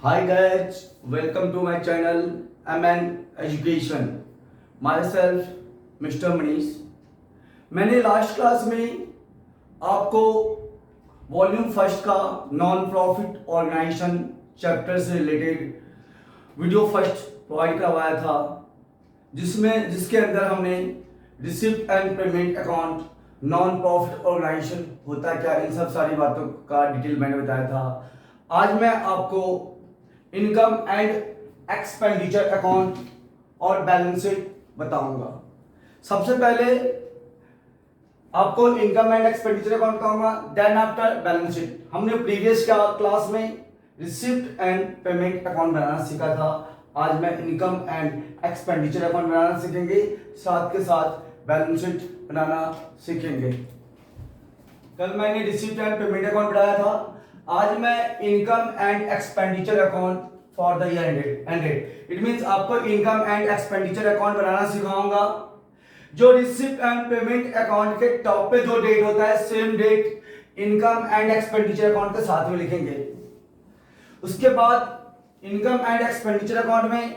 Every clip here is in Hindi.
Hi guys, welcome to my channel MN Education. Myself Mr. Manish. मैंने लास्ट क्लास में आपको वॉल्यूम फर्स्ट का नॉन प्रॉफिट ऑर्गेनाइजेशन चैप्टर से रिलेटेड वीडियो फर्स्ट प्रोवाइड करवाया था, जिसके अंदर हमने receipt and payment account, non profit organisation होता क्या, इन सब सारी बातों का डिटेल मैंने बताया था। आज मैं आपको इनकम एंड एक्सपेंडिचर अकाउंट और बैलेंस शीट बताऊंगा। सबसे पहले आपको इनकम एंड एक्सपेंडिचर अकाउंट कहूंगा, देन आफ्टर बैलेंस शीट। हमने प्रीवियस क्लास में रिसिप्ट एंड पेमेंट अकाउंट बनाना सीखा था। आज मैं इनकम एंड एक्सपेंडिचर अकाउंट बनाना सीखेंगे, साथ के साथ बैलेंस शीट बनाना सीखेंगे। कल मैंने रिसिप्ट एंड पेमेंट अकाउंट बनाया था, आज मैं income and expenditure account for the year ended. It means आपको इनकम एंड एक्सपेंडिचर अकाउंट बनाना सिखाऊंगा। जो रिसिप्ट एंड पेमेंट अकाउंट के टॉप पे जो डेट होता है, same date income and expenditure account के साथ में लिखेंगे। उसके बाद इनकम एंड एक्सपेंडिचर अकाउंट में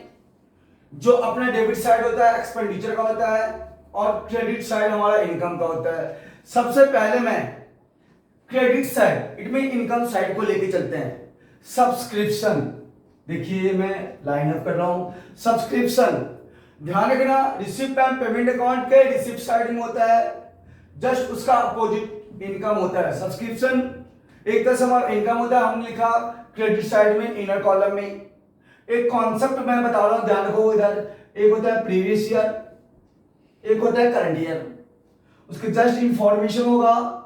जो अपना डेबिट साइड होता है एक्सपेंडिचर का होता है, और क्रेडिट साइड हमारा इनकम का होता है। सबसे पहले मैं credit side, it mean income side को लेके चलते हैं। सब्सक्रिप्शन, देखिए मैं लाइन अप कर रहा हूं। सब्सक्रिप्शन, ध्यान रखना, रिसिप्ट एंड पेमेंट अकाउंट के रिसिप्ट साइड में होता है, जस्ट उसका अपोजिट इनकम होता है। सब्सक्रिप्शन एक तरह से हमारा इनकम होता है, हमने लिखा क्रेडिट साइड में इनर कॉलम में। एक कॉन्सेप्ट मैं बता रहा हूं, ध्यान रखो। इधर एक होता है प्रीवियस ईयर, एक होता है करंट ईयर। उसके जस्ट इंफॉर्मेशन होगा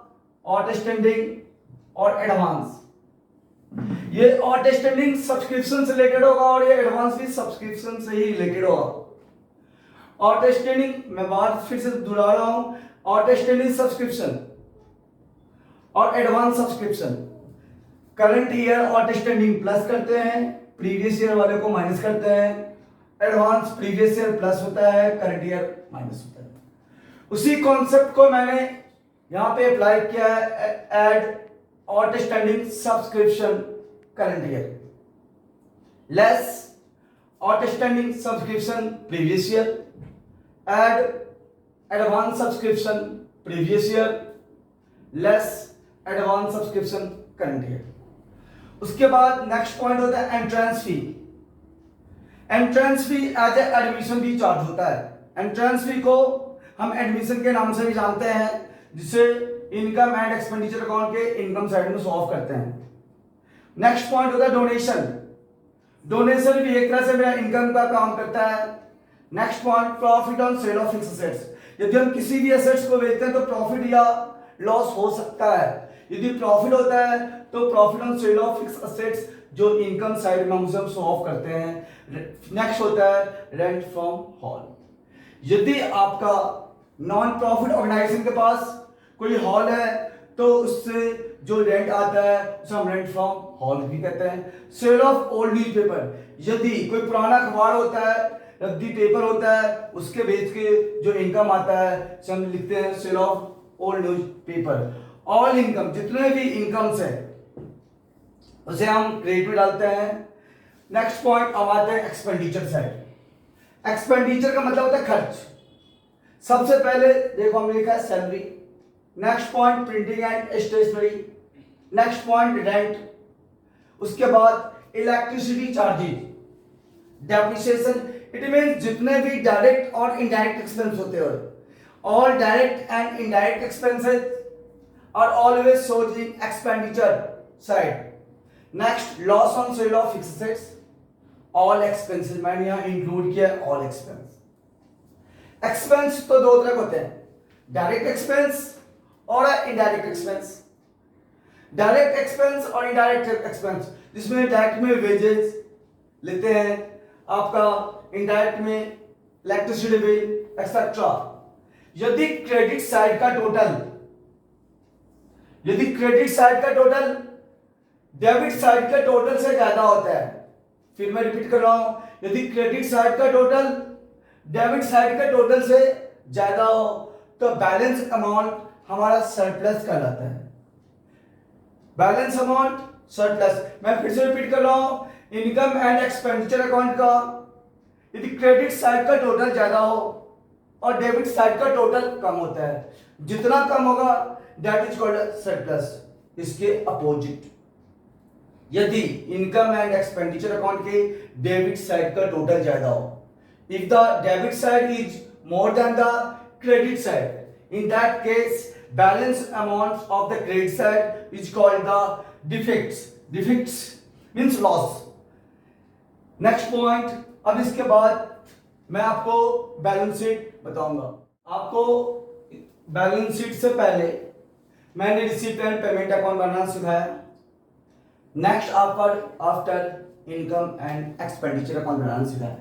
आउटस्टैंडिंग और एडवांस। ये आउटस्टैंडिंग सब्सक्रिप्शन से रिलेटेड होगा और ये एडवांस भी सब्सक्रिप्शन से ही रिलेटेड होगा। आउटस्टैंडिंग, मैं बात फिर से दोहरा रहा हूं, आउटस्टैंडिंग सब्सक्रिप्शन और advance subscription. Current year outstanding plus करते हैं, प्रीवियस ईयर वाले को माइनस करते हैं। एडवांस प्रीवियस ईयर प्लस होता है, करंट ईयर माइनस होता है। उसी कॉन्सेप्ट को मैंने यहां पे अप्लाई किया है, add outstanding subscription current year less outstanding subscription previous year, add advance subscription previous year less advance subscription current year. उसके बाद नेक्स्ट पॉइंट होता है entrance fee. Entrance fee as a admission fee charge होता है। एंट्रेंस फी को हम एडमिशन के नाम से भी जानते हैं, जिसे इनकम एंड एक्सपेंडिचर अकाउंट के इनकम साइड में शो ऑफ करते हैं। नेक्स्ट पॉइंट होता है डोनेशन। डोनेशन भी एक तरह से मेरा इनकम का काम करता है। Next point profit on sale of fixed assets. यदि हम किसी भी एसेट्स को बेचते हैं तो प्रॉफिट या लॉस हो सकता है। यदि प्रॉफिट होता है तो profit on sale of fixed assets जो इनकम साइड में हम शो ऑफ करते हैं। नेक्स्ट होता है रेंट फ्रॉम हॉल। यदि आपका नॉन प्रॉफिट ऑर्गेनाइजेशन के पास कोई हॉल है तो उससे जो रेंट आता है उसे हम रेंट फ्रॉम हॉल भी कहते हैं। सेल ऑफ ओल्ड न्यूज़पेपर, यदि कोई पुराना अखबार होता है, रद्दी पेपर होता है, उसके बेच के जो इनकम आता है उसे हम लिखते हैं sale of old newspaper. All income, जितने भी इनकम्स है उसे हम क्रेडिट में डालते हैं। नेक्स्ट पॉइंट अब आते हैं एक्सपेंडिचर साइड। एक्सपेंडिचर का मतलब होता है खर्च। सबसे पहले देखो हमने लिखा है salary, next point printing and stationery, next point rent, उसके बाद electricity charges, depreciation. It means जितने भी डायरेक्ट और इनडायरेक्ट एक्सपेंस होते हैं, all direct and indirect expenses are always showed in expenditure side. Next loss on sale of fixed assets, all expenses मैंने यहां इंक्लूड किया है, ऑल एक्सपेंस। एक्सपेंस तो दो तरह के होते हैं, डायरेक्ट एक्सपेंस और इनडायरेक्ट एक्सपेंस। डायरेक्ट एक्सपेंस और इनडायरेक्ट एक्सपेंस, जिसमें डायरेक्ट में वेजेस लेते हैं, आपका इनडायरेक्ट में इलेक्ट्रिसिटी बिल एक्सेट्रा। यदि क्रेडिट साइड का टोटल डेबिट साइड के टोटल से ज्यादा होता है, फिर मैं रिपीट कर रहा हूं, यदि क्रेडिट साइड का टोटल डेबिट साइड के टोटल से ज्यादा हो तो बैलेंस अमाउंट हमारा सरप्लस कहलाता है। Balance amount surplus. मैं फिर से रिपीट कर रहा हूं, इनकम एंड एक्सपेंडिचर अकाउंट का यदि क्रेडिट साइड का टोटल ज्यादा हो और डेबिट साइड का टोटल कम होता है, जितना कम होगा दैट इज कॉल्ड सरप्लस। इसके अपोजिट यदि इनकम एंड एक्सपेंडिचर अकाउंट के डेबिट साइड का टोटल ज्यादा हो, if the debit side is more than the credit side, in that case balance amount of the credit side is called the defects means loss. next point, अब इसके बाद मैं आपको बैलेंस शीट बताऊंगा। आपको बैलेंस शीट से पहले मैंने रिसीप्ट एंड पेमेंट अकाउंट बनाना सिखाया। Next after income and expenditure account बनाना सिखाया।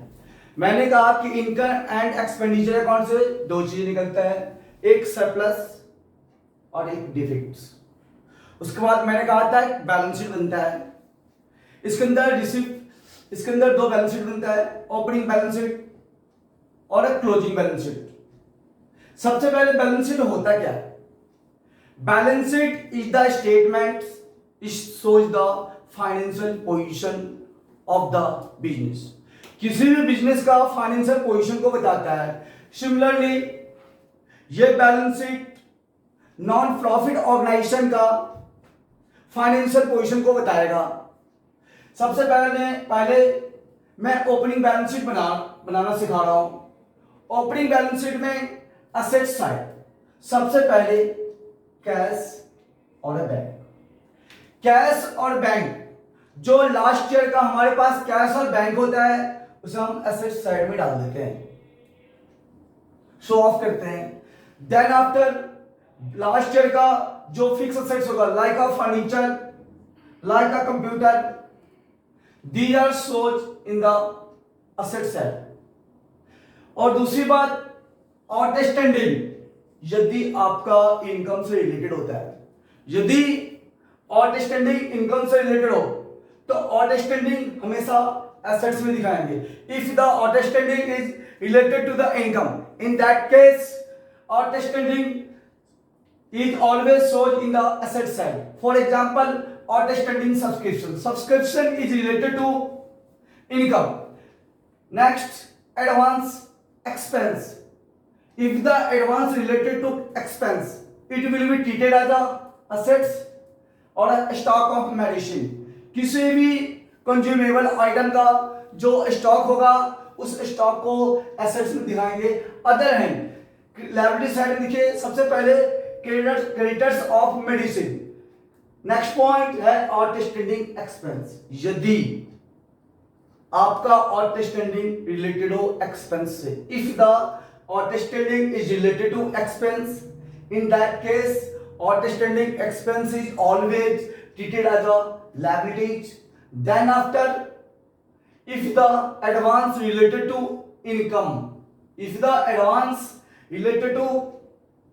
मैंने कहा कि इनकम एंड एक्सपेंडिचर अकाउंट से दो चीजें निकलता है, एक सरप्लस और एक डिफेक्ट्स। उसके बाद मैंने कहा था बैलेंस शीट बनता है, इसके अंदर रिसिप्ट, इसके अंदर दो बैलेंस शीट बनता है, ओपनिंग बैलेंस शीट और एक क्लोजिंग बैलेंस शीट। सबसे पहले बैलेंस शीट होता क्या है? Balance sheet is the statement it shows the financial position of the business. किसी भी बिजनेस का फाइनेंशियल पोजीशन को बताता है। सिमिलरली ये balance sheet non profit organisation का फाइनेंशियल पोजीशन को बताएगा। सबसे पहले मैं ओपनिंग बैलेंस शीट बनाना सिखा रहा हूं। ओपनिंग बैलेंस शीट में असेट साइड, सबसे पहले कैश और बैंक। कैश और बैंक, जो लास्ट ईयर का हमारे पास कैश और बैंक होता है उसे हम एसेट साइड में डाल देते हैं, शो ऑफ करते हैं। देन आफ्टर लास्ट ईयर का जो फिक्स असेट्स होगा like a furniture, like a computer, these are shows in the asset side. और दूसरी बात आउटस्टैंडिंग, यदि आपका इनकम से रिलेटेड होता है, यदि आउटस्टैंडिंग इनकम से रिलेटेड हो तो आउटस्टैंडिंग हमेशा एसेट्स में दिखाएंगे। If the outstanding is related to the income, in that case outstanding is always shown in the asset side. For example, outstanding subscription. Subscription is related to income. Next, advance expense. If the advance related to expense, it will be treated as a assets or a stock of medicine. किसी भी कंज्यूमेबल आइटम का जो स्टॉक होगा उस स्टॉक को एसेट्स में दिखाएंगे। अदर हैंड लायबिलिटी साइड में देखिए, सबसे पहले creditors of medicine. Next point है आउटस्टैंडिंग एक्सपेंस। यदि आपका आउटस्टैंडिंग रिलेटेड हो एक्सपेंस से, if the outstanding is related to expense, in that case outstanding expense is always treated as a liabilities. Then after, if the advance related to income, if the advance related to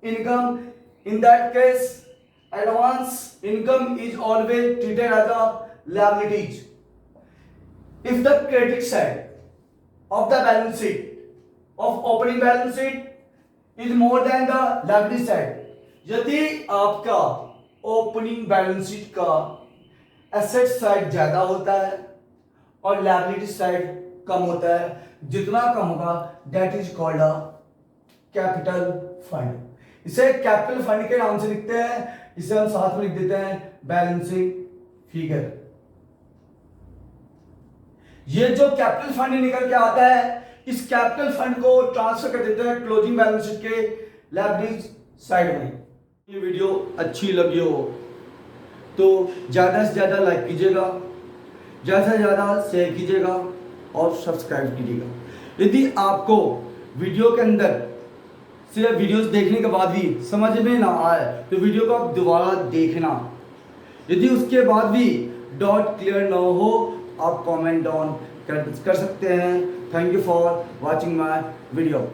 income, in that case advance income is always treated as a liabilities. If the credit side of the balance sheet of opening balance sheet is more than the liability side, यदि आपका ओपनिंग बैलेंस शीट का एसेट साइड ज्यादा होता है और लायबिलिटी साइड कम होता है, जितना कम होगा that is called a capital fund. इसे कैपिटल फंड के नाम से लिखते हैं, इसे हम साथ में लिख देते हैं बैलेंसिंग फिगर। ये जो कैपिटल फंड निकल के आता है, इस कैपिटल फंड को ट्रांसफर कर देते हैं क्लोजिंग बैलेंस शीट के लायबिलिटी साइड में। ये वीडियो अच्छी लगी हो तो ज़्यादा से ज़्यादा लाइक कीजिएगा, ज़्यादा से ज़्यादा शेयर कीजिएगा और सब्सक्राइब कीजिएगा। यदि आपको वीडियो के अंदर सिर्फ वीडियोस देखने के बाद भी समझ में ना आए तो वीडियो को आप दोबारा देखना। यदि उसके बाद भी डॉट क्लियर ना हो आप कमेंट डाउन कर सकते हैं। Thank you for watching my video.